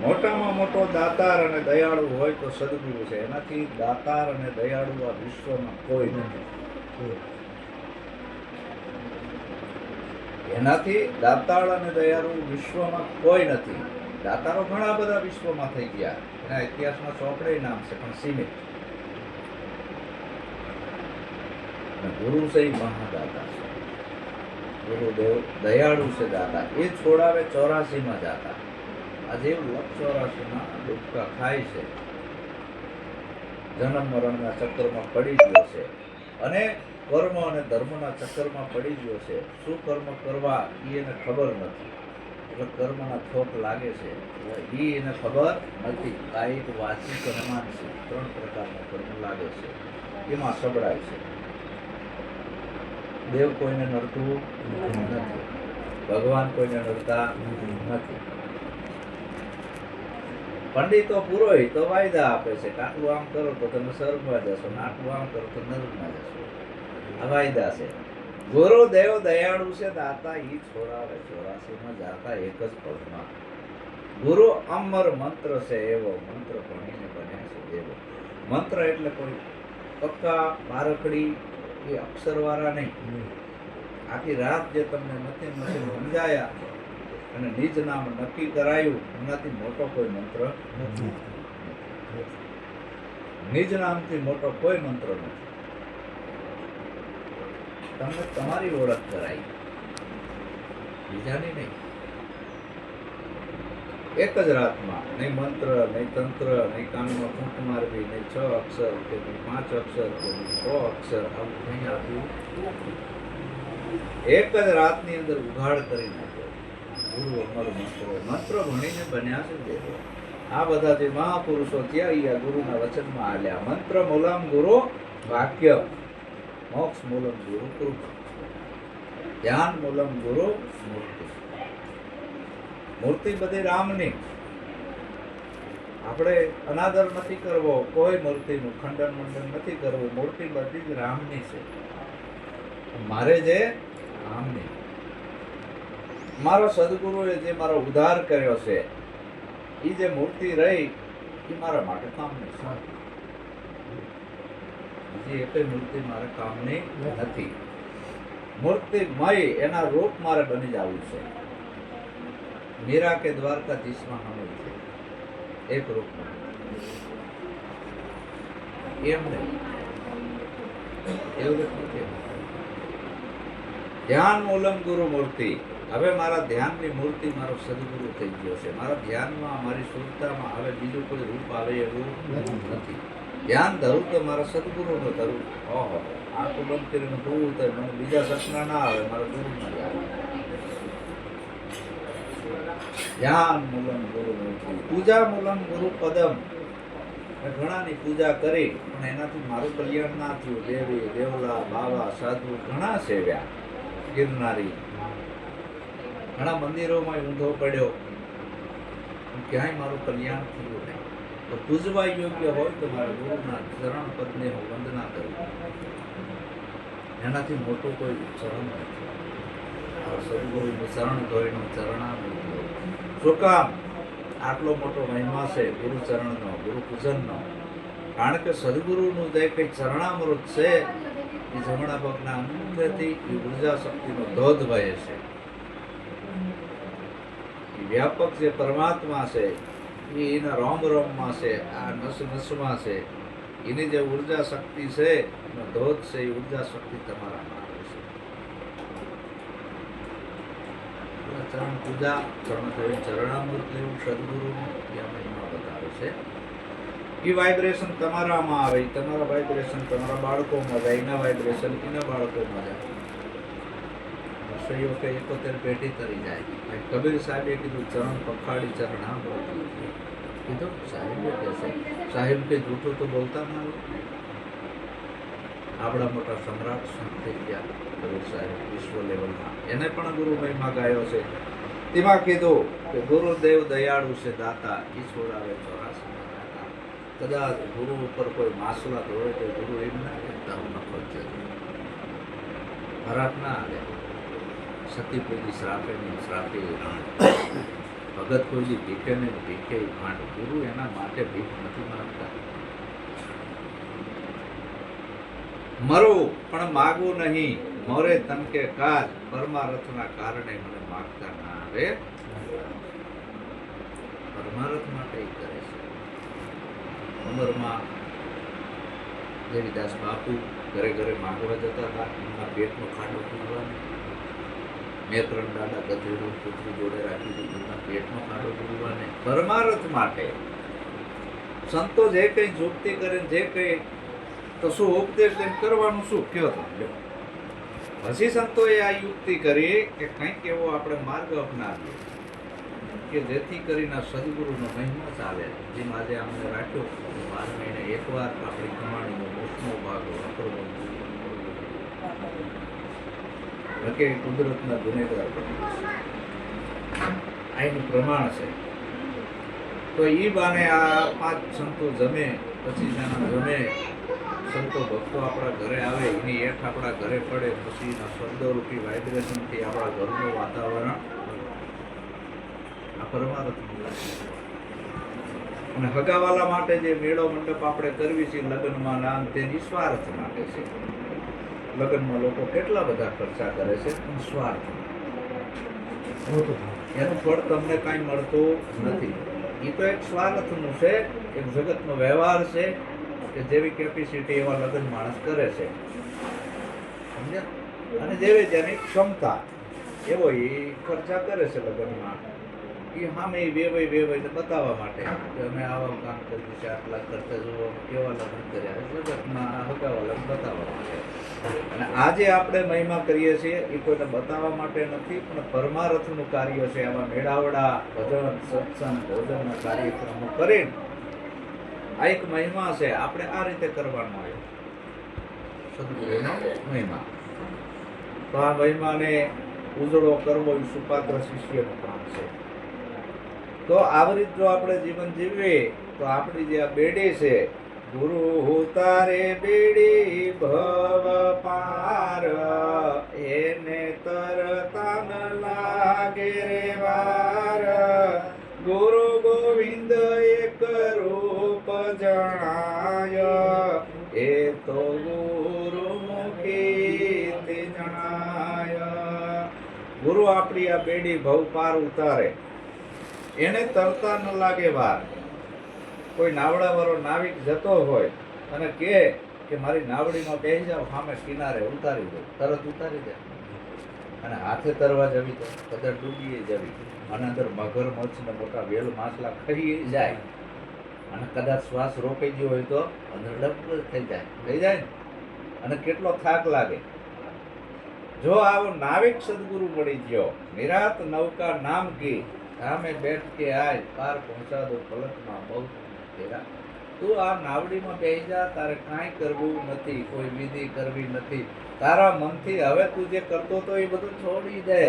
મોટામાં મોટો દાતાર અને દયાળુ હોય તો સદગુરુ છે. એનાથી દાતાર અને દયાળુ આ વિશ્વમાં કોઈ નથી. એનાથી દાતાળ અને દયાળુ વિશ્વમાં કોઈ નથી. દાતારો ઘણા બધા વિશ્વમાં થઈ ગયા, એના ઇતિહાસમાં ચોપડે નામ છે, પણ સીમિત. ગુરુ છે એ મહાદાતા છે. ગુરુદેવ દયાળુ છે, દાતા. એ છોડાવે 84માં જાતા. આજે લક્ષ 84માં ડૂબકા ખાય છે, જન્મ મરણના ચક્રમાં પડી ગયો છે, અને કર્મ અને ધર્મના ચક્કરમાં પડી ગયો છે. શું કર્મ કરવા એ એને ખબર નથી. એટલે કર્મના થોક લાગે છે એ એને ખબર નથી. કાયિક, વાચિક અને માનસિક 3 પ્રકારના કર્મ લાગે છે, એમાં સબળાય છે. દેવ કોઈને નડતું નથી, ભગવાન કોઈને નડતા નથી. પંડિતો પુરોહિતો વાયદા આપે છે કે આટલું આમ કરો તો તમે સ્વર્ગમાં જશો, ને આટલું આમ કરો તો નરકમાં જશો. આ વાયદા છે. ગુરુદેવ દયાળુ છે, દાતા ઈ છોડાવે 84માં જાતા એક જ પદમાં. ગુરુ અમર મંત્ર છે એવો, મંત્ર ભણીને બન્યા છે દેવો. મંત્ર એટલે કોઈ પક્કા બારકડી એ અક્ષરવાળા નહીં. આખી રાત જે તમને નથી સમજાયા અને નિજ નામ નક્કી કરાયું, એનાથી મોટો કોઈ મંત્ર નથી. નિજ નામથી મોટો કોઈ મંત્ર નથી. તમને તમારી ઓળખ કરાઈ, બીજાની નહીં. એક જ રાતમાં નહીં મંત્ર, નહીં તંત્ર, નહીં કાનમાં ફૂંક મારવી, નહીં 6 અક્ષર કે 5 અક્ષર કે 6 અક્ષર, આવું નહીં આપ્યું. એક જ રાતની અંદર ઉઘાડ કરી નાખ્યો. ગુરુ અમર મંત્રો, મંત્ર ભણીને બન્યા છે દેવો. આ બધા જે મહાપુરુષો થયા એ આ ગુરુના વચનમાં આલ્યા. મંત્ર મૂલમ ગુરુ વાક્ય, મોક્ષ મૂલમ ગુરુ કૃપા, ધ્યાન મૂલમ ગુરુ મૂર્તિ. મૂર્તિ બધી રામની. આપણે અનાદર નથી કરવો કોઈ મૂર્તિનું, ખંડન મંડન નથી કરવું. મૂર્તિ બધી જ રામની છે. મારે જે રામની, મારો સદગુરુએ જે મારો ઉદ્ધાર કર્યો છે, એ જે મૂર્તિ રહી એ મારા માટે કામની છે. બીજી એક મૂર્તિ મારે કામની નથી. મૂર્તિમય એના રૂપ મારે બની જવું છે. મીરા કે દ્વારકાધીશમાં હમે છે એક રૂપમાં, એમ નહીં. એવું નથી. ધ્યાન મૂલમ ગુરુ મૂર્તિ. હવે મારા ધ્યાનની મૂર્તિ મારો સદગુરુ થઈ ગયો છે. મારા ધ્યાનમાં, મારી સુરતામાં હવે બીજું કોઈ રૂપ આવે એવું નથી. ધ્યાન ધરું તો મારા સદગુરુનું ધરું. ઓહો, આંખો બંધ કરીને જોવું તો મને બીજા સપના ના આવે, મારા ગુરુના જ આવે. ધ્યાન મૂલમ ગુરુ મૂર્તિ, પૂજા મૂલમ ગુરુ પદમ. ઘણાની પૂજા કરી પણ એનાથી મારું કલ્યાણ ના થયું. દેવી, દેવલા, બાવા, સાધુ ઘણા સેવ્યા. ગિરનારી ઘણા મંદિરોમાં ઊંધો પડ્યો, ક્યાંય મારું કલ્યાણ થયું નહીં. તો પૂજવા યોગ્ય હોય તો મારા ગુરુના ચરણ પદને હું વંદના કરું. એનાથી મોટું કોઈ ચરણ નથી. સદગુરુનું ચરણ ધોઈનું ચરણામૃત. શું કામ? આટલો મોટો મહિમા છે ગુરુ ચરણનો, ગુરુ પૂજનનો. કારણ કે સદગુરુનું જે કંઈ ચરણામૃત છે એ જમણા પગના અંગૂઠેથી એ ઉર્જા શક્તિનો ધોધ વહે છે. એ વ્યાપક જે પરમાત્મા છે એ એના રોમ રોમમાં છે, આ નસ નસમાં છે. એની જે ઉર્જા શક્તિ છે એનો ધોધ છે, એ ઉર્જા શક્તિ તમારામાં આવે છે. ચરણ પૂજા, ચરણ ધોઈ ચરણામૃત લેવું સદગુરુનું, એ મહિમા બતાવે છે. એ વાઇબ્રેશન તમારામાં આવે, તમારા વાઇબ્રેશન તમારા બાળકોમાં જાય, એના વાઇબ્રેશન એના બાળકોમાં જાય. રસોઈઓ કે 71 પેઢી તરી જાય. કબીર સાહેબે કીધું ચરણ પખાડી ચરણામૃત કીધું. સાહેબે કહે છે, સાહેબ કે જૂઠું તો બોલતા ના હોય. આપણા મોટા સમ્રાટ સંત થઈ ગયા કબીર સાહેબ વિશ્વ લેવલમાં, એને પણ ગુરુ મહિમા ગાયો છે. તેમાં કીધું કે ગુરુદેવ દયાળુ છે, દાતા ઈ છોડાવે 84માં જાતા. કદાચ ગુરુ ઉપર કોઈ માસલા ધોવે તો ગુરુ એમ ના કહેતા હું નફરત છે, ખરાબ ના આવે. સતી કોઈ શ્રાપે નહીં શ્રાપે રાણ, ભગત કોઈ ભીખે નહીં ભીખે ભાંડ. ગુરુ એના માટે ભીખ નથી માંગતા. મરું પણ માગું નહીં, મોરે તનકે કાજ, પરમારથના કારણે મને માગતા ના આવે. પરમારથ માટે એ કરે છે. ઉંમરમાં દેવીદાસ બાપુ ઘરે ઘરે માંગવા જતા હતા, એમના પેટનો ખાડો પૂરવાનો. મેં 3 દાડા ગધેડું કૂતરું જોડે રાખી દીધું, એમના પેટનો ખાડો પૂરવાને પરમારથ માટે. સંતો જે કંઈ યુક્તિ કરે જે કંઈ, તો શું ઉપદેશ તેમ કરવાનું શું કયો તમે? પછી સંતોએ આ યુક્તિ કરી કે કંઈક એવો આપણે માર્ગ અપનાવીએ કે જેથી કરીને સદગુરુનો મહિમા ચાલે. જેમ આજે અમને રાખ્યો 12 મહિને એકવાર આપણી કમાણીનો 8મો ભાગ વાપરવો કે કુદરતના ગુનેગાર બની આનું પ્રમાણ છે. તો એ બાને આ 5 સંતો જમે, પછી જાણા જમે સંતો ભક્તો આપણા ઘરે આવે, એની એઠ આપણા ઘરે પડે, પછી એના શબ્દરૂપી વાઇબ્રેશનથી આપણા ઘરનું વાતાવરણ આ પરમારથ. અને હગાવાલા માટે જે મેળો મંડપ આપણે કરવી છે લગ્નમાં નામ, તે નિસ્વાર્થ માટે છે. લગ્નમાં લોકો કેટલા બધા ખર્ચા કરે છે પણ સ્વાર્થ, એનું ફળ તમને કાંઈ મળતું નથી. એ તો એક સ્વાર્થનું છે, એક જગતનો વ્યવહાર છે કે જેવી કેપેસિટી એવા લગ્ન માણસ કરે છે, સમજ્યા? અને જેવી જેની ક્ષમતા એવો એ ખર્ચા કરે છે લગ્નમાં. એ સામે વેવાઈને બતાવવા માટે કે અમે આવા કામ કર્યું છે, આટલા ખર્ચા જુઓ કેવા લગ્ન કર્યા, જગતમાં હગાવા લગ્ન બતાવવા માટે. અને આજે આપણે મહિમા કરીએ છીએ એ કોઈને બતાવવા માટે નથી, પણ પરમારથનું કાર્ય છે. આમાં મેળાવડા, ભજન, સત્સંગ, ભોજનના કાર્યક્રમો કરીને આ એક મહિમા છે. આપણે આ રીતે કરવાનો આવ્યો સદગુરુનો મહિમા. તો આ મહિમાને ઉજળો કરવો એ સુપાત્ર શિષ્યનું કામ છે. તો આવી રીતે જો આપણે જીવન જીવીએ તો આપણી જે આ બેડી છે, ગુરુ તારે બેડી ભવ પાર, એને તરતા ન લાગે રે વાર. ગુરુ ગોવિંદ એક રૂપ જણાય, એ તો ગુરુ મુખી જણાય. ગુરુ આપણી આ બેડી ભવ પાર ઉતારે, એને તરતા ન લાગે વાર. કોઈ નાવડાવાળો નાવિક જતો હોય અને કે મારી નાવડીમાં બેસી જાઓ, સામે કિનારે ઉતારી દો, તરત ઉતારી દે. અને હાથે તરવા જવી તો કદાચ ડૂબીએ જવી, અને અંદર મગરમચ્છ ને મોટા વેલ માછલા ખાઈ જાય, અને કદાચ શ્વાસ રોકાઈ ગયો હોય તો અંદર ડબ થઈ જાય ને, અને કેટલો થાક લાગે. જો આવો નાવિક સદગુરુ મળી ગયો, નિરાત નૌકા નામ કી, સામે બેઠ કે આય, પાર પહોંચા દો પલકમાં બહુ તેરા. તું આ નાવડીમાં બેસી જા, તારે કાંઈ કરવું નથી, કોઈ વિધિ કરવી નથી. તારા મનથી હવે તું જે કરતો તો એ બધું છોડી દે,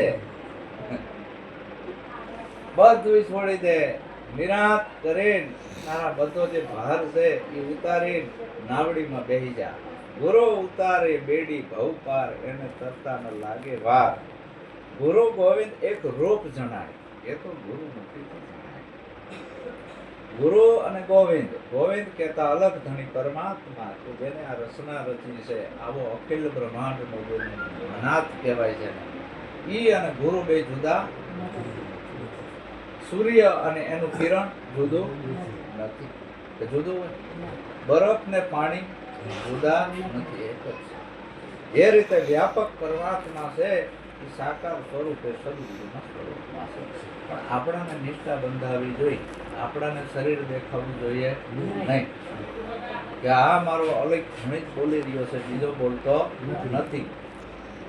બધું છોડી દે. નિરાત કરીને તારા બધો જે ભાર છે એ ઉતારીને નાવડીમાં બેસી જા. ગુરુ ઉતારે બેડી ભવ પાર, એને તરતા ન લાગે વાર. ગુરુ ગોવિંદ એક રૂપ જણાય, એ તો ગુરુ મુખી જણાય. ગુરુ અને ગોવિંદ, ગોવિંદ કહેતા અલગ ધણી પરમાત્મા કે જેને આ રચના રચી છે, આવો અખિલ બ્રહ્માંડનો નાથ કહેવાય છે. ઈ અને ગુરુ બે જુદા. સૂર્ય અને એનું કિરણ જુદું નથી, કે જુદું હોય? બરફ ને પાણી જુદા નથી, એક જ છે. એ રીતે વ્યાપક પરમાત્મા છે એ સાકાર સ્વરૂપે સદગુરુના સ્વરૂપમાં છે. પણ આપણાને નિષ્ઠા બંધાવી જોઈએ, આપણાને શરીર દેખાવું જોઈએ નહીં કે આ મારો અલગ ઘણી જ બોલી રહ્યો છે, બીજો બોલતો નથી,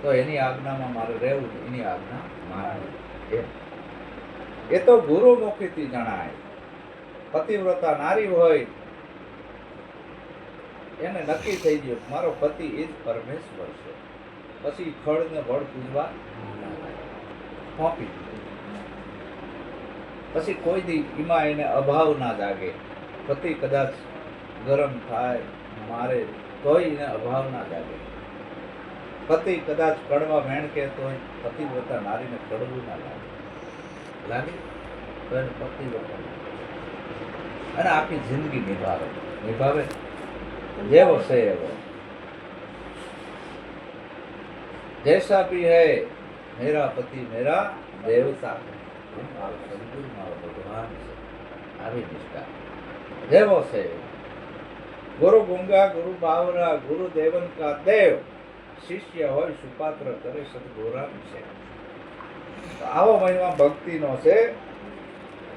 તો એની આજ્ઞામાં મારે રહેવું, એની આજ્ઞા મારે. એ તો ગુરુ મુખીથી જણાય. પતિવ્રતા નારી હોય એને નક્કી થઈ ગયું મારો પતિ એ જ પરમેશ્વર છે, પછી ખડને વડ પૂજવા ફોંપી દીધું. પછી કોઈ દી એમાં એને અભાવ ના જાગે. પતિ કદાચ ગરમ થાય મારે તોય એને અભાવ ના જાગે. પતિ કદાચ કડવા વેણ કહેતો હોય, પતિવ્રતા નારીને કડવું ના લાગે તો એને પતિવ્રતા અને આખી જિંદગી નિભાવે જેવો છે એવો. जैसा भी है मेरा पति मेरा देवता, मारो सदगुरु मारो भगवान છે, આવી નિષ્ઠા જેવો છે. ગુરુ ગુંગા ગુરુ બાવરા ગુરુ દેવન કા દેવ, શિષ્ય હોય સુપાત્ર કરે સદગુરામ છે. તો આવો મહિમા ભક્તિનો છે.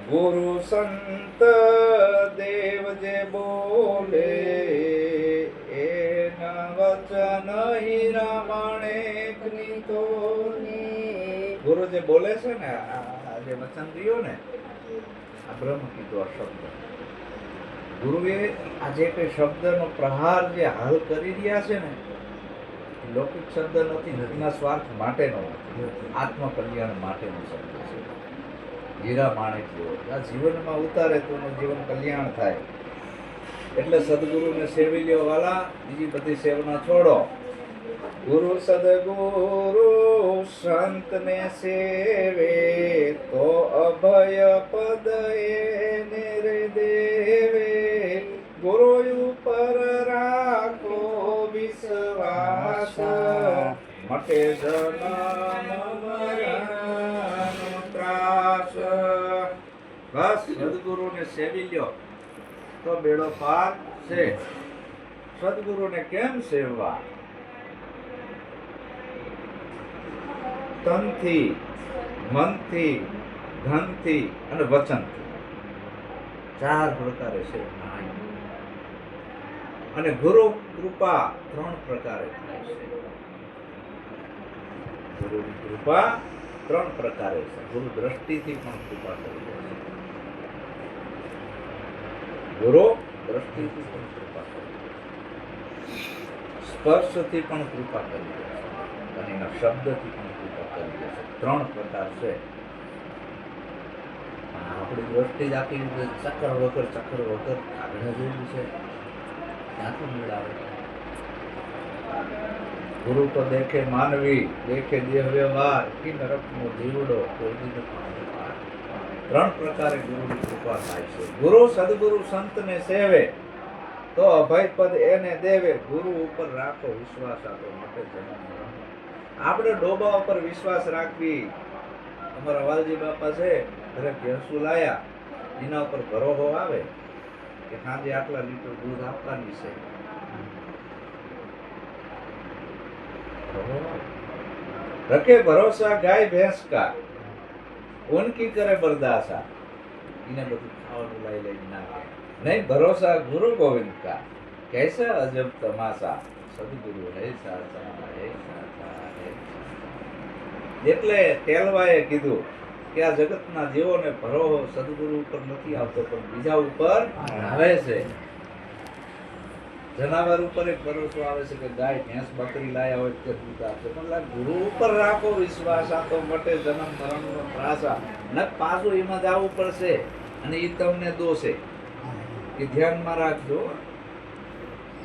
ગુરુ સંત દેવ જે બોલે એના વચન હીરા માણેકની તોલી. ગુરુ જે બોલે છે ને, આ જે વચન રહ્યો ને, આ બ્રહ્મ કીધો આ શબ્દ. ગુરુએ આ જે કઈ શબ્દનો પ્રહાર જે હાલ કરી રહ્યા છે ને, લૌકિક શબ્દ નથી, ઘરના સ્વાર્થ માટેનો નથી, આત્મ કલ્યાણ માટેનો શબ્દ છે. હીરા માણેક જેવો આ જીવનમાં ઉતારે તો એનું જીવન કલ્યાણ થાય. એટલે સદગુરુને સેવી લ્યો વાલા, બીજી બધી સેવના છોડો. ગુરુ સદગુરુ સંતને સેવે તો અભય પદ એને રે દેવે. ગુરુ ઉપર રાખો વિશ્વાસ, મટે જન્મ મરણનો ત્રાસ. બસ સદગુરુને સેવી લ્યો તો બેડો પાર છે. સદગુરુને કેમ સેવવા? તનથી, મનથી, ધનથી અને વચનથી, 4 પ્રકારે સેવના. અને ગુરુ કૃપા 3 પ્રકારે થાય છે. ગુરુની કૃપા 3 પ્રકારે છે. ગુરુ દ્રષ્ટિથી પણ કૃપા કરી દે છે. ગુરુ દ્રષ્ટિથી પણ કૃપા કરી દે છે, સ્પર્શથી પણ કૃપા કરી દે છે, અને એના શબ્દથી પણ કૃપા કરી દે છે. 3 પ્રકાર છે. આપણી દ્રષ્ટિ જ આખી ચક્કર વગર આગળ જેવું છે, ત્યાંથી મેળ આવે. ગુરુ તો દેખે માનવી, દેખે દેહ વ્યવહાર, કી નરકનો જીવડો કોઈ દિન પામે પાર. 3 પ્રકારે ગુરુની કૃપા થાય છે. ગુરુ સદગુરુ સંતને સેવે તો અભય પદ એને દેવે. ગુરુ ઉપર રાખો વિશ્વાસ, આપો માટે જન્મ. આપણે ડોબા ઉપર વિશ્વાસ રાખવી. અમારા વાલજી બાપા છે, ઘરે ભેંસું લાયા, એના ઉપર ભરોસો આવે કે સાંજે આટલા લીટર દૂધ આપવાની છે. रखे भरोसा गाय भैंस का, उनकी करे बर्दासा. इन्हें બધું ખાવાનું લઈ લઈને નાખે. નહીં ભરોસા ગુરુ ગોવિંદ કા, कैसा अजब तमाशा. સદગુરુ હે સાચા, હે સાચા, હે. એટલે તેલવાએ કીધું કે આ જગતના જીવોને ભરોસો સદગુરુ ઉપર નથી આવતો, પણ બીજા ઉપર આવે છે. જનાવર ઉપર એક ભરોસો આવે છે કે ગાય ભેંસ બકરી લાયા હોય તે દૂધ આપશે, પણ ગુરુ ઉપર રાખો વિશ્વાસ, આ તો મટે જન્મ મરણનો ત્રાસ. ન પાછું એમાં જવું પડશે, અને એ તમને દોષે, એ ધ્યાનમાં રાખજો.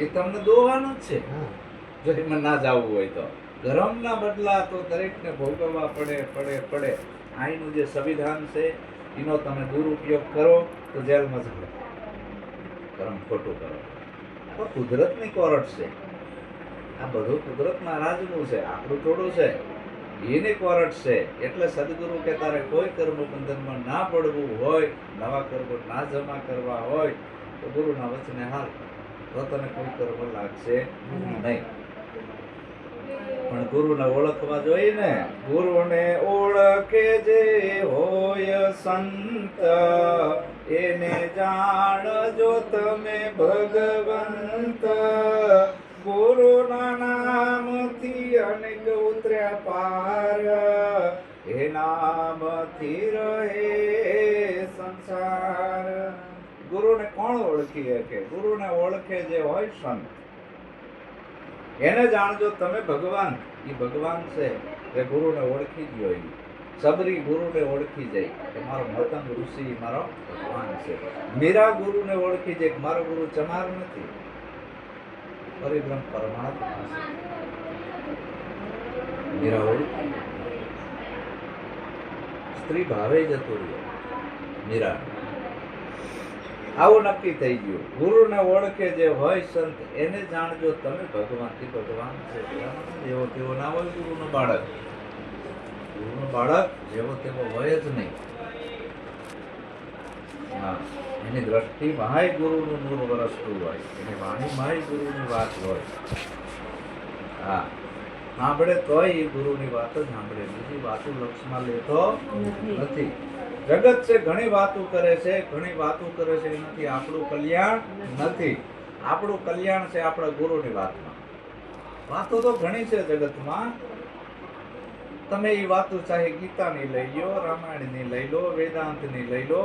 એ તમને દોવાનું જ છે જો એમાં ના જવું હોય તો. ધર્મના બદલા તો દરેકને ભોગવવા પડે. અહીંનું જે સંવિધાન છે એનો તમે દુરુપયોગ કરો તો જેલમાં જાઓ, કર્મ ખોટું કરો. આ કુદરતની કોરટ છે. આ બધું કુદરતના રાજનું છે, આપણું થોડું છે. એની કોરટ છે. એટલે સદગુરુ કે તારે કોઈ કર્મ બંધનમાં ના પડવું હોય, નવા કર્મ ના જમા કરવા હોય તો ગુરુના વચને હાલ, તો તને કોઈ કર્મ લાગશે નહીં. પણ ગુરુને ઓળખવા જોઈએ ને. ગુરુને ઓળખે જે હોય સંત, એને જાણજો તમે ભગવંત. ગુરુના નામથી અનેક ઉતર્યા પાર, એ નામથી રહે સંસાર. ગુરુને કોણ ઓળખી શકે? ગુરુને ઓળખે જે હોય સંત, એને જાણજો તમે ભગવાન. એ ભગવાન છે એ ગુરુને ઓળખી ગયો. એ સબરી ગુરુને ઓળખી જાય કે મારો મતંગ ઋષિ મારો ભગવાન છે. મીરા ગુરુને ઓળખી જાય કે મારો ગુરુ ચમાર નથી, પરિબ્રહ્મ પરમાત્મા છે. મીરાબાઈ સ્ત્રી ભાવે જતું રહ્યો મીરા. આવું નક્કી થઈ ગયું. ગુરુને ઓળખે જે હોય સંત એને જાણજો તમે ભગવાનથી ભગવાન છે. જેવો તેવો ના હોય ગુરુનો બાળક. ગુરુનો બાળક જેવો તેવો હોય જ નહીં. હા, એની દ્રષ્ટિ મહાય ગુરુનું નૂર વરસતું હોય, એની વાણી મહાય ગુરુની વાત હોય. હા, સાંભળે તોય એ ગુરુની વાત જ સાંભળે, બીજી વાતો લક્ષમાં લેતો નથી. જગત છે ઘણી વાતો કરે છે, ઘણી વાતો કરે છે, એનાથી આપણું કલ્યાણ નથી. આપણું કલ્યાણ છે આપણા ગુરુની વાતમાં. વાતો તો ઘણી છે જગતમાં. તમે એ વાતો ચાહે ગીતાની લઈ લો, રામાયણની લઈ લો, વેદાંતની લઈ લો,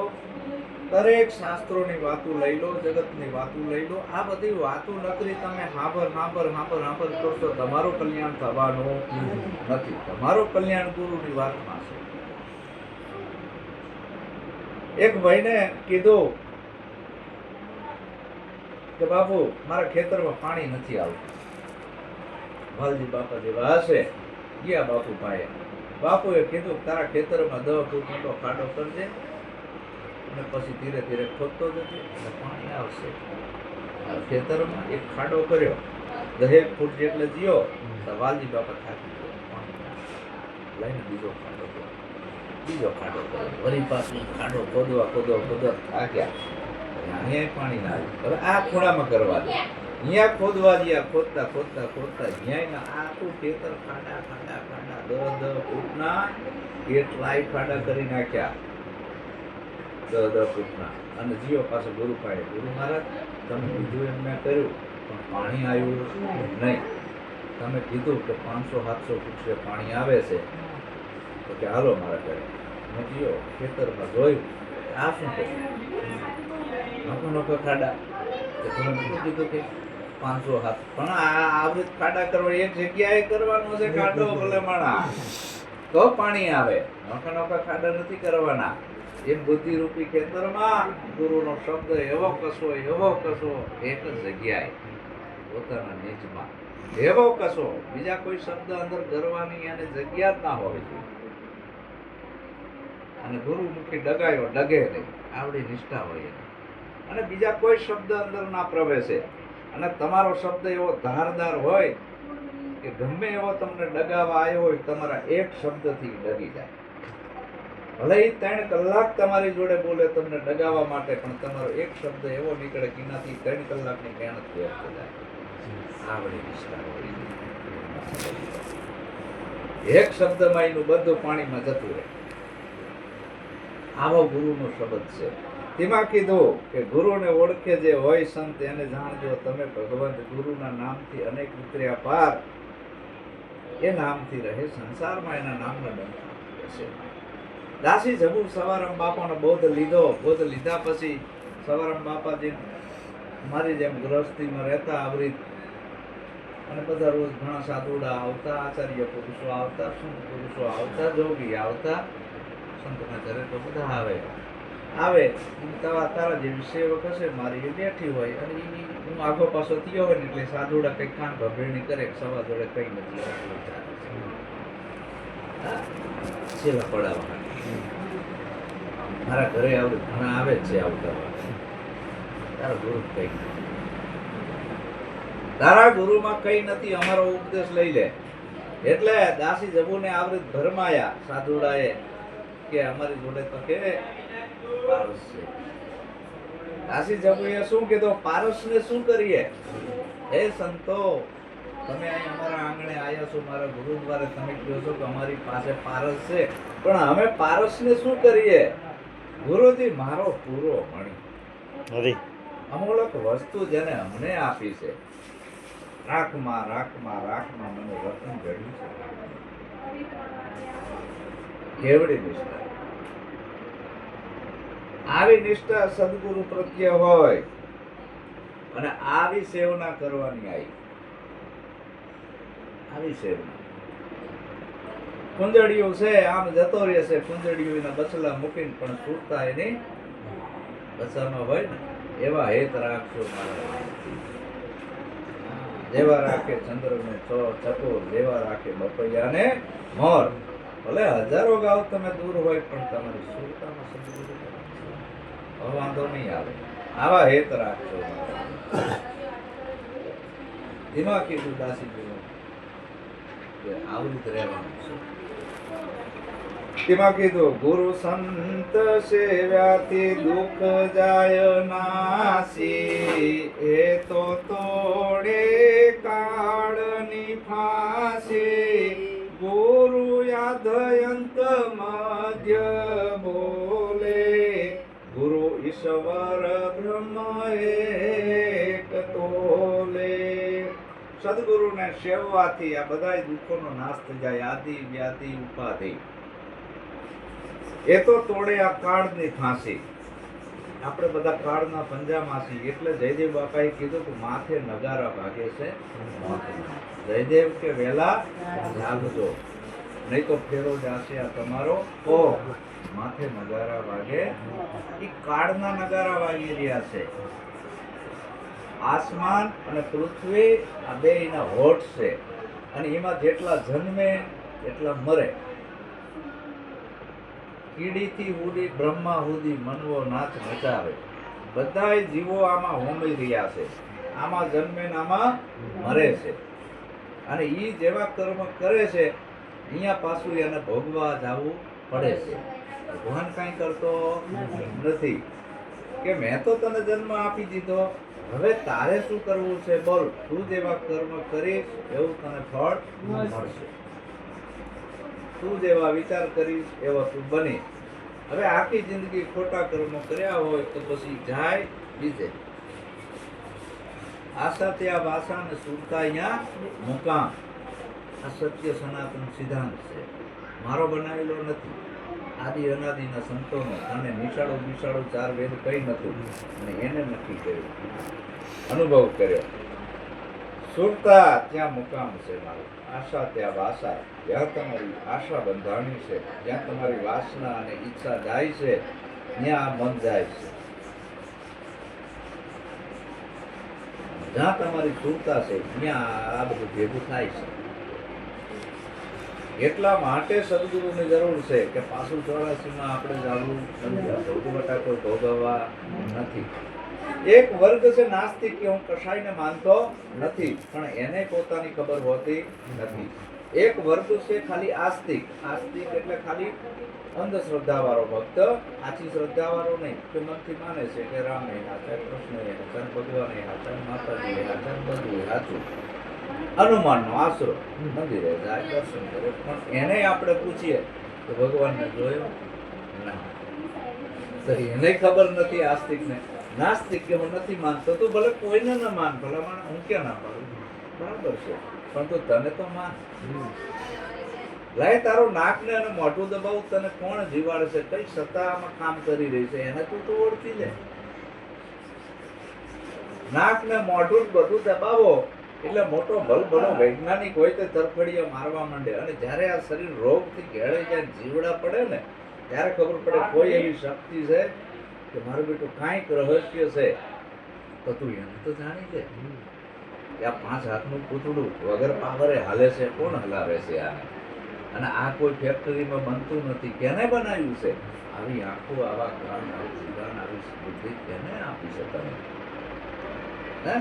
દરેક શાસ્ત્રોની વાતો લઈ લો, જગતની વાતો લઈ લો. આ બધી વાતો નકરી તમે હાંભર કરશો, તમારું કલ્યાણ થવાનું નથી. તમારું કલ્યાણ ગુરુની વાતમાં છે. એક ભાઈને કીધું કે બાપુ મારા ખેતરમાં પાણી નથી આવતું. વાલજી બાપા જેવા હશે, ગયા બાપુ પાસે. બાપુએ કીધું તારા ખેતરમાં 10 ફૂટ મોટો ખાડો કરજે અને પછી ધીરે ધીરે ખોદતો જજે એટલે પાણી આવશે. ખેતરમાં એક ખાડો કર્યો, 10 ફૂટ જેટલે જીયો તો વાલજી બાપા થાકી ગયા. પાણી લઈને બીજો ખાડો કર્યો, બીજો ખાડો કર્યો, વળી પાછું ખાડો ખોદવા થાક્યા. અહીંયા પાણી ના આવ્યું. હવે આ ખૂણામાં કરવા દે. અહીંયા ખોદવા ગયા, ખોદતા જ્યાં આખું ખેતર ખાડા 10 ફૂટના કેટલાય ખાડા કરી નાખ્યા. 10 ફૂટના. અને જીઓ પાસે ગુરુ પાસે, ગુરુ મહારાજ તમે કીધું એમ મેં કર્યું પણ પાણી આવ્યું નહીં. તમે કીધું કે 500-700 ફૂટ પાણી આવે છે, તો કે હાલો મારા ઘરે. મેં જીઓ ખેતરમાં જોયું આ શું કહ્યું, નોખો ખાડા. તમે શું કીધું કે 500-700, પણ આ ખાડા કરવા એક જગ્યાએ કરવાનો છે ખાડો ભલે માણા તો પાણી આવે. નોખા ખાડા નથી કરવાના. એમ બુદ્ધિ રૂપી ખેતરમાં ગુરુનો શબ્દ એવો કશો એક જ જગ્યાએ પોતાના નીચમાં એવો કશો, બીજા કોઈ શબ્દ અંદર કરવાની અને જગ્યા જ ના હોવી જોઈએ. અને ગુરુમુખી ડગાયો ડગે નહીં, આવડી નિષ્ઠા હોય. અને બીજા કોઈ શબ્દ અંદર ના પ્રવેશે. અને તમારો શબ્દ એવો ધારદાર હોય કે ગમે એવો તમને ડગાવા આવ્યો હોય, તમારા એક શબ્દથી ડગી જાય. ભલે એ 3 કલાક તમારી જોડે બોલે તમને ડગાવવા માટે, પણ તમારો એક શબ્દ એવો નીકળે કે એનાથી 3 કલાકની મહેનત વ્યર્થ જાય. આવડી નિષ્ઠા હોય. એક શબ્દમાં એનું બધું પાણીમાં જતું રહે. આવો ગુરુનો શબ્દ છે. તેમાં કીધું કે ગુરુને ઓળખે જે હોય સંત એને જાણજો તમે ભગવંત. ગુરુના નામથી અનેક ઉતર્યા પાર, એ નામથી રહે સંસારમાં, એના નામના ડંકા છે. દાસી જબુ સવારામ બાપાનો બોધ લીધો. બોધ લીધા પછી સવારામ બાપાજી મારી જેમ ગૃહસ્થીમાં રહેતા આવરી, અને બધા રોજ ઘણા સાધુડા આવતા, આચાર્ય પુરુષો આવતા, સંત પુરુષો આવતા, જોગી આવતા. સંતના ઘરે તો બધા આવે તારા જેવી સેવક હશે મારી, એ બેઠી હોય અને હું આગો પાછો થયો હોય ને એટલે સાધુડા કઈ કાન ભભેણી કરે, સવા જોડે કઈ નથી સેવા પડાવવા. મારા ઘરે આવું ઘણા આવે જ છે આવું કરવા. તારા ગુરુ કઈ નથી, તારા ગુરુમાં કઈ નથી, અમારો ઉપદેશ લઈ લે. એટલે દાસી જબુને આવૃત ભરમાયા સાધુડાએ કે અમારી જોડે તો કે પારસ છે. દાસી જબુએ શું કીધું, પારસને શું કરીએ? હે સંતો, તમે અહીં અમારા આંગણે આવ્યા છો, મારા ગુરુ દ્વારા તમે કહો છો કે અમારી પાસે પારસ છે, પણ અમે પારસને શું કરીએ? ગુરુજી મારો પૂરો મણી, અમૂલક વસ્તુ જેને અમને આપી છે, રાખમાં મને રતન જડ્યું છે. કેવડી નિષ્ઠા! આવી નિષ્ઠા સદગુરુ પ્રત્યે હોય અને આવી સેવના કરવાની આવી સેવના. કુંજળીઓ છે આમ જતો રહેશે, કુંજળીઓ એના બસલા મૂકીને પણ છૂટતા એની બસામાં હોય ને એવા હેત રાખશો મારા. જેવા રાખે ચંદ્રને ચકોર, જેવા રાખે બપૈયાને મોર. ભલે હજારો ગાવ તમે દૂર હોય પણ તમારી સુરતામાં સદગુરુ હવે વાંધો નહીં આવે. આવા હેત રાખજો. એમાં કીધું દાસીજીનું કે આવું જ રહેવાનું છે. એમાં કીધું ગુરુ સંત સેવ્યાથી દુઃખ જાય નાસી, એ તો તોડે કાળની ફાંસી. ગુરુ યાદયંત મધ્ય બોલે, ગુરુ ઈશ્વર બ્રહ્મ એક તોલે. સદગુરુને સેવવાથી આ બધા દુઃખોનો નાશ થઈ જાય. આદિ વ્યાધિ ઉપાધિ એ તો તોડે આ કાળની ફાંસી. આપણે બધા કાળના પંજામાં છીએ. એટલે જયદેવ બાપાએ કીધું કે માથે નગારા ભાગે છે. જયદેવ કે વેલા જાગજો, નહીં તો ફેરો જાશે આ તમારો કોક. માથે નગારા વાગે, એ કાળના નગારા વાગી રહ્યા છે. આસમાન અને પૃથ્વી આ બેયના હોઠ છે, અને એમાં જેટલા જન્મે એટલા મરે. કીડીથી ઉડી બ્રહ્મા સુધી મનવો નાચ નચાવે. બધાય જીવો આમાં હોમી રહ્યા છે. આમાં જન્મે ને આમાં મરે છે. અને ઈ જેવા કર્મ કરે છે અહીંયા પાછું એને ભોગવા જવું પડે છે. ભગવાન કાંઈ કરતો નથી કે મેં તો તને જન્મ આપી દીધો, હવે તારે શું કરવું છે બોલ. તું જેવા કર્મ કરીશ એવું તને ફળ મળશે. તું જેવા વિચાર કરીશ એવો તું બની. હવે આખી જિંદગી ખોટા કર્મો કર્યા હોય તો પછી જાય બીજે. આશા ત્યાં વાસા ને સુરતા અહીંયા મુકામ. આ સત્ય સનાતન સિદ્ધાંત છે, મારો બનાવેલો નથી. આદિ અનાદિના સંતોનો, અને નિશાળો બિશાળો ચાર વેદ કઈ નતું, અને એને નક્કી કર્યું, અનુભવ કર્યો. સુરતા ત્યાં મુકામ છે મારો. આશા ત્યાં વાસા. જ્યાં તમારી આશા બંધાણી છે, જ્યાં તમારી વાસના અને ઈચ્છા જાય છે, ત્યાં મન જાય છે. જ્યાં તમારી સુરતા છે ત્યાં આ બધું ભેગું થાય છે. એટલા માટે સદગુરુની જરૂર છે કે પાછું 84માં આપણે જવું નથી, ભોગવટા કોઈ ભોગવવા નથી. એક વર્ગ છે નાસ્તિક કે હું કશાયને માનતો નથી, પણ એને પોતાની ખબર હોતી નથી. એક વર્ગ છે ખાલી આસ્તિક. આસ્તિક એટલે ખાલી અંધશ્રદ્ધા વાળો ભક્ત, આછી શ્રદ્ધા વાળો નહીં, કે મનથી માને છે કે રામ નહીં હાચા, કૃષ્ણ નહીં હાચા, ભગવાન નહીં હાચા, માતાજી નહીં હાચા, બધું હાચું. હનુમાનનો આશરો, મંદિરે જાય, દર્શન કરે, પણ એને આપણે પૂછીએ તો ભગવાનને જોયો ના, તો એને ખબર નથી આસ્તિકને. નાસ્તિક કે હું નથી માનતો, તો ભલે કોઈને ન માન, ભલે હું ક્યાં ના પાડું, બરાબર છે, પણ તો તને તો માન. લાય તારો નાક ને અને મોઢું દબાવું, તને કોણ જીવાડે છે, કઈ સત્તામાં કામ કરી રહી છે, એને તું તો ઓળખી લે. નાક ને મોઢું બધું દબાવો એટલે મોટો ભલભલો વૈજ્ઞાનિક હોય તે તરફડીઓ મારવા માંડે. અને જ્યારે આ શરીર રોગથી ઘેરાઈ જાય, જીવડા પડે ને, ત્યારે ખબર પડે કોઈ એવી શક્તિ છે કે મારું બેટું કાંઈક રહસ્ય છે, તો તું એને તો જાણી લે કે આ 5 હાથનું પૂતળું વગર પાવરે હાલે છે, કોણ હલાવે છે આને? અને આ કોઈ ફેક્ટરીમાં બનતું નથી. કેને બનાવ્યું છે? આવી આંખો, આવા કાન, આવી જીવન, આવી બુદ્ધિ કેને આપી છે તમે? હે,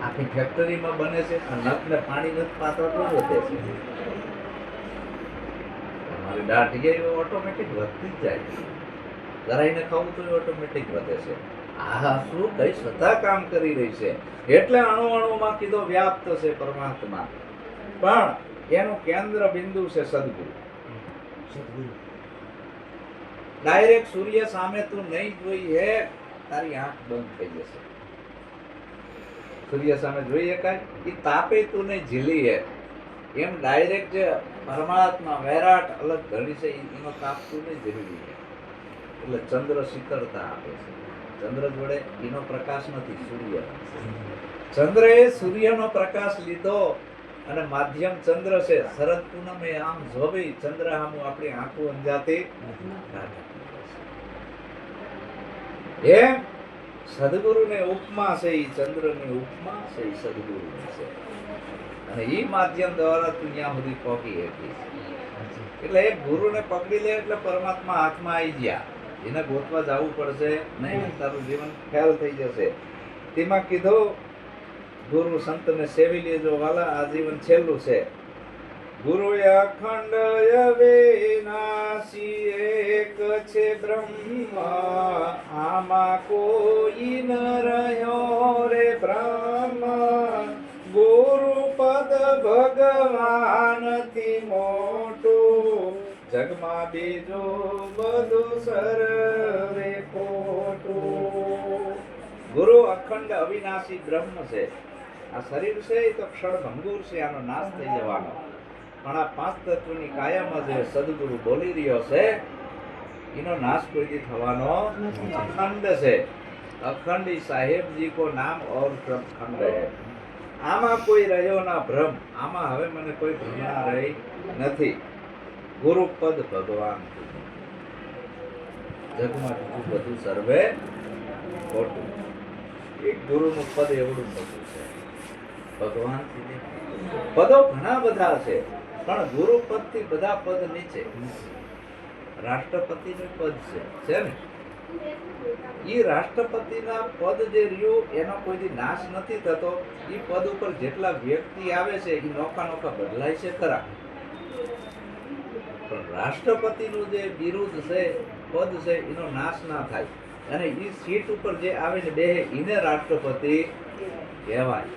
આખી ફેક્ટરીમાં બને છે. નખને પાણી નથી પાતા તો વધે છે. તમારી દાઢી ઓટોમેટિક વધતી જ જાય. ગરાઈને ખાવું તો ઓટોમેટિક વધે છે. આ શું કઈ સત્તા કામ કરી રહી છે? એટલે અણુ અણુમાં કીધો વ્યાપ્ત છે પરમાત્મા, પણ એનું કેન્દ્ર બિંદુ છે સદગુરુ. ડાયરેક્ટ સૂર્ય સામે તું નહીં જોઈ હે, તારી આંખ બંધ થઈ જશે. સૂર્ય સામે જોઈએ કાંઈ, એ તાપે તું નહીં ઝીલી હે. એમ ડાયરેક્ટ જે પરમાત્મા વૈરાટ અલગ ધણી છે, એનો તાપ તું નહીં ઝીલવી હે. એટલે ચંદ્ર શીતળતા આપે છે. ચંદ્ર જોડે એનો પ્રકાશ નથી, સૂર્ય. ચંદ્રએ સૂર્યનો પ્રકાશ લીધો અને માધ્યમ ચંદ્ર છે. શરદ પૂનમે આમ જોવી, ચંદ્ર આમ આપણી આંખો અંજાતી એમ સદગુરુને ઉપમા છે, એ ચંદ્રની ઉપમા છે, એ સદગુરુની છે. અને એ માધ્યમ દ્વારા તું ત્યાં સુધી પહોંચી શકીશ. એટલે એક ગુરુને પકડી લે એટલે પરમાત્મા હાથમાં આવી ગયા. એને ગોતવા જવું પડશે નહીં, તારું જીવન ખ્યાલ થઈ જશે. તેમાં કીધું ગુરુ સંતને સેવી લેજો વાલા, આ જીવન છેલ્લું છે. ગુરુ અખંડ અવિનાશી એક છે બ્રહ્મ, આમાં કોઈ ન રહ્યો રે બ્રહ્મ. ગુરુ પદ ભગવાનથી મોટું, જગમાં બીજું બધું સર્વે ખોટું. ગુરુ અખંડ અવિનાશી બ્રહ્મ છે. આ શરીર છે એ તો ક્ષણભંગુર છે, આનો નાશ થઈ જવાનો. પણ આ પાંચ તત્વની કાયામાં જે સદગુરુ બોલી રહ્યો છે એનો નાશ કોઈથી થવાનો અખંડ છે. અખંડી સાહેબજી કો નામ ઓર ખંડ હૈ. આમાં કોઈ રહ્યો ના ભ્રમ, આમાં હવે મને કોઈ ભ્રમણા રહી નથી. ગુરુ પદ ભગવાન, જગમાં બીજું બધું સર્વે ખોટું. એક ગુરુનું પદ એવડું મોટું છે. ભગવાન પદો ઘણા બધા છે, પણ ગુરુ પદ થી બધા પદ નીચે. રાષ્ટ્રપતિ નું પદ છે ને, એ રાષ્ટ્રપતિના પદ જે રહ્યું એનો કોઈ નાશ નથી થતો. એ પદ ઉપર જેટલા વ્યક્તિ આવે છે એ નોખા નોખા બદલાય છે ખરા, પણ રાષ્ટ્રપતિનું જે બિરુદ છે, પદ છે, એનો નાશ ના થાય. અને એ સીટ ઉપર જે આવે ને બે, એને રાષ્ટ્રપતિ કહેવાય.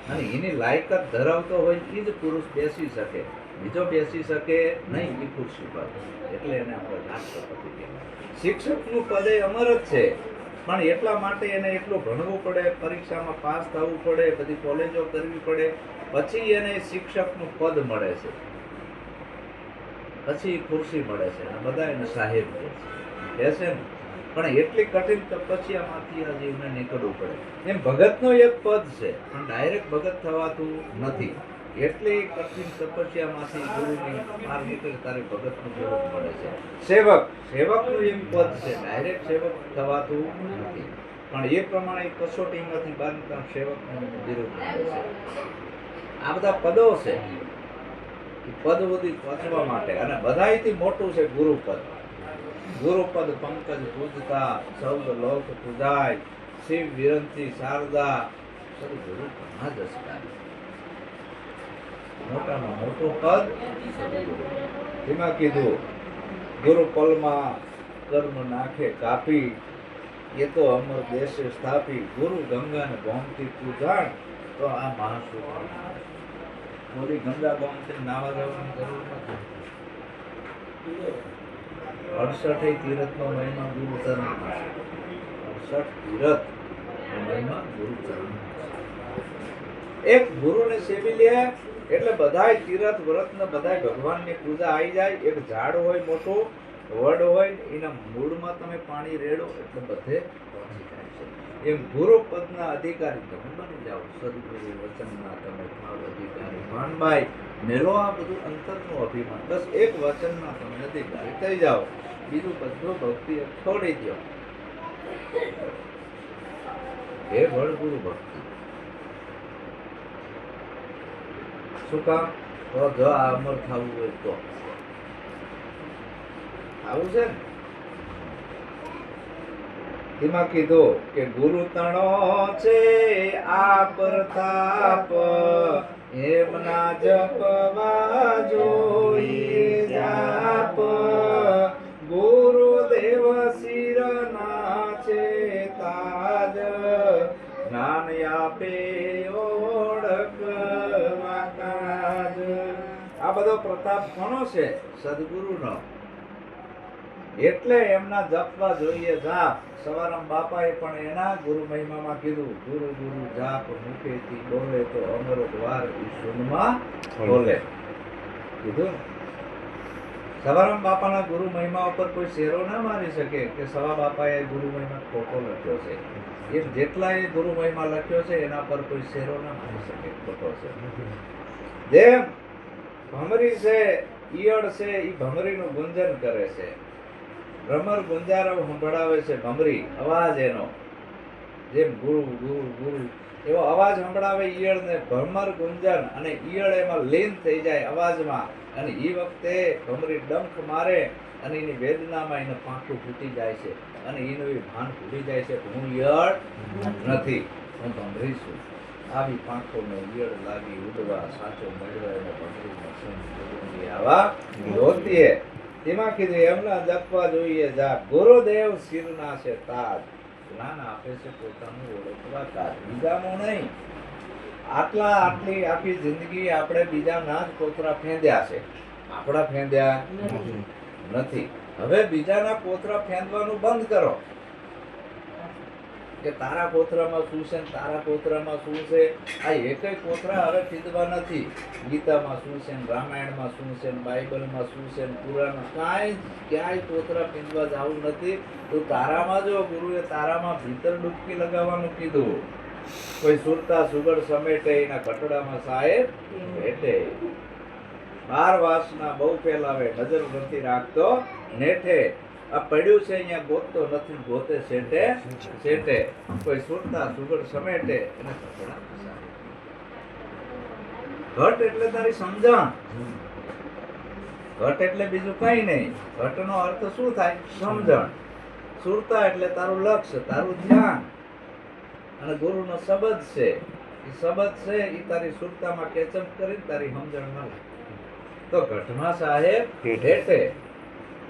અને એની લાયકાત ધરાવતો હોય એ જ પુરુષ બેસી શકે, બીજો બેસી શકે નહીં એ ખુરશી પર. એટલે એને આપણે રાષ્ટ્રપતિ કહેવાય. શિક્ષકનું પદ એ અમર જ છે, પણ એટલા માટે એને એટલું ભણવું પડે, પરીક્ષામાં પાસ થવું પડે, બધી કોલેજો કરવી પડે, પછી એને શિક્ષકનું પદ મળે છે, પછી ખુરશી મળે છે. અને બધા એને સાહેબ કહે છે ને. પણ એટલી કઠિન તપસ્યામાંથી આ જીવને નીકળવું પડે. એમ ભગતનો એક પદ છે, પણ ડાયરેક્ટ ભગત થવાતું નથી. એટલી કઠિન તપસ્યામાંથી ગુરુની બહાર નીકળે તારે ભગતનું સ્વરૂપ મળે છે. સેવક, સેવકનું એક પદ છે, ડાયરેક્ટ સેવક થવાતું નથી, પણ એ પ્રમાણે કસોટીમાંથી બહાર નીકળતા સેવકનું બિરુદ મળે છે. આ બધા પદો છે, એ પદ બધી પહોંચવા માટે. અને બધાયથી મોટું છે ગુરુપદ. ગુરુપદ પંકજ પૂજતા સૌદ લોક પૂજાય, શિવ વિરંતી શારદા સદગુરુ ઘણા જસકાય. મોટામાં મોટું પદ સદગુરુ. એમાં કીધું ગુરુ પલમાં કર્મ નાખે કાપી, એ તો અમર દેશે સ્થાપી. ગુરુ ગંગા ને ગોમતી પૂજાણ, તો આ મહાસુખ. મોરી ગંગા ગોમતી નાવા જવાની જરૂર નથી. 68 તીર્થનો મહિમા ગુરુ ચરણ. 68 તીર્થ મહિમા ગુરુ ચરણ. એક ગુરુને સેવી લે એટલે બધાય તીર્થ વ્રત ને બધાય ભગવાનની પૂજા આવી જાય. એક ઝાડ હોય મોટું, વડ હોય, એના મૂળમાં તમે પાણી રેડો એટલે બધે પહોંચી જાય છે. એમ ગુરુ પદના અધિકારી તમે બની જાઓ. સદગુરુ વચનના તમે થાવ અધિકારી. ભાનભાઈ મેળો આ બધું અંતરનું અભિમાન. બસ એક વચનના તમે અધિકારી થઈ જાઓ, બીજું બધું ભક્તિ છોડી દો. હે વડ ગુરુ ભક્તિ. શું કામ? તો જો આ અમર થવું હોય તો આવું છે ને. એમાં કીધું કે ગુરુ તણો છે આ પ્રતાપ, એમના જપવા જોઈએ જાપ. ગુરુદેવ શિરના છે તાજ, જ્ઞાન આપે ઓળખવા કાજ. આ બધો પ્રતાપ કોનો છે? સદગુરુનો. એટલે એમના જપવા જોઈએ જાપ. સવારામ બાપાએ પણ એના ગુરુ મહિમામાં કીધું, ગુરુ ગુરુ જાપ મુખેથી બોલે તો અમર દ્વાર ઈશુનમાં બોલે. કીધું સવારામ બાપાના ગુરુ મહિમા ઉપર કોઈ શેરો ના મારી શકે કે સવા બાપાએ ગુરુ મહિમા ખોટો લખ્યો છે. એમ જેટલા એ ગુરુ મહિમા લખ્યો છે એના પર કોઈ શેરો ના મારી શકે ખોટો છે. જેમ ભમરી છે, ઈયળ છે, એ ભમરીનું ગુંજન કરે છે. ભ્રમર ગુંજારો સંભળાવે છે ભમરી, અવાજ એનો. જેમ ગુરુ ગુરુ ગુરુ એવો અવાજ સંભળાવે ઈયળને ભમર ગુંજન, અને ઈયળ એમાં લીન થઈ જાય અવાજમાં, અને એ વખતે ભમરી ડંખ મારે અને એની વેદનામાં એને પાંખું ફૂટી જાય છે, અને એનું એ ભાન ભૂલી જાય છે કે હું ઈયળ નથી, હું ભમરી છું. આવી પાંખોને ઈયળ લાગી ઉડવા, સાચો મળ્યો એને ભમરીનો સંગ ગુરુની આવા જોતીએ. તેમાં કીધું એમના જપવા જોઈએ જા, ગુરુદેવ શિરના છે તાજ, જ્ઞાન આપે છે પોતાનું ઓળખવા તાજ, બીજાનું નહીં. આટલી આખી જિંદગી આપણે બીજાના જ કોતરા ફેંદ્યા છે, આપણા ફેંદ્યા નથી. હવે બીજાના કોતરા ફેંદવાનું બંધ કરો કે તારા કોતરામાં શું છે ને તારા કોતરામાં શું છે. આ એકેય કોતરા હવે ફીંદવા નથી. ગીતામાં શું છે ને રામાયણમાં શું છે ને બાઇબલમાં શું છે ને પુરાણમાં ક્યાંય કોતરા ફીંદવા જવું નથી. તો તારામાં જો ગુરુએ તારામાં ભીતર ડૂબકી લગાવવાનું કીધું. કોઈ સુરતા સુગડ સમેટે એના કટડામાં સાહેબ ભેટે, બાર વાસના બહુ ફેલાવે નજર નથી રાખતો નેઠે, આ પડ્યું છે અહીંયા ગોતતો નથી ગોતે સેટે સેટે, કોઈ સુરતા સુગડ સમેટે એને કટડામાં સાહેબ. ઘટ એટલે તારી સમજણ, ઘટ એટલે બીજું કઈ નહીં. ઘટનો અર્થ શું થાય? સમજણ. સુરતા એટલે તારું લક્ષ્ય, તારું ધ્યાન, અને ગુરુનો શબ્દ છે. એ શબ્દ છે એ તારી સુરતામાં કેચઅપ કરી તારી સમજણ મળે. તો ઘટમાં સાહેબ ભેટે,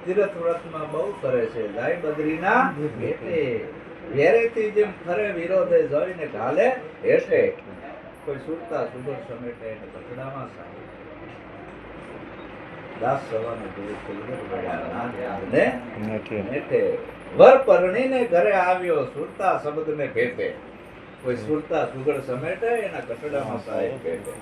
તીર્થ વ્રતમાં બહુ કરે છે, જાય બદ્રીના ભેટે, વેરેથી જેમ ખરે વિરોધે જોઈને ઘાલે હેઠે, કોઈ સુરતા સુગર સમેટે એને કટડામાં સાહેબ. દાસ સવાને ગુરુ કુલગર વળ્યા ના ધ્યાનને નેઠે, વર પરણીને ઘરે આવ્યો સુરતા શબ્દને ભેટે, કોઈ સુરતા સુગર સમેટે એના કટડામાં સાહેબ ભેટે.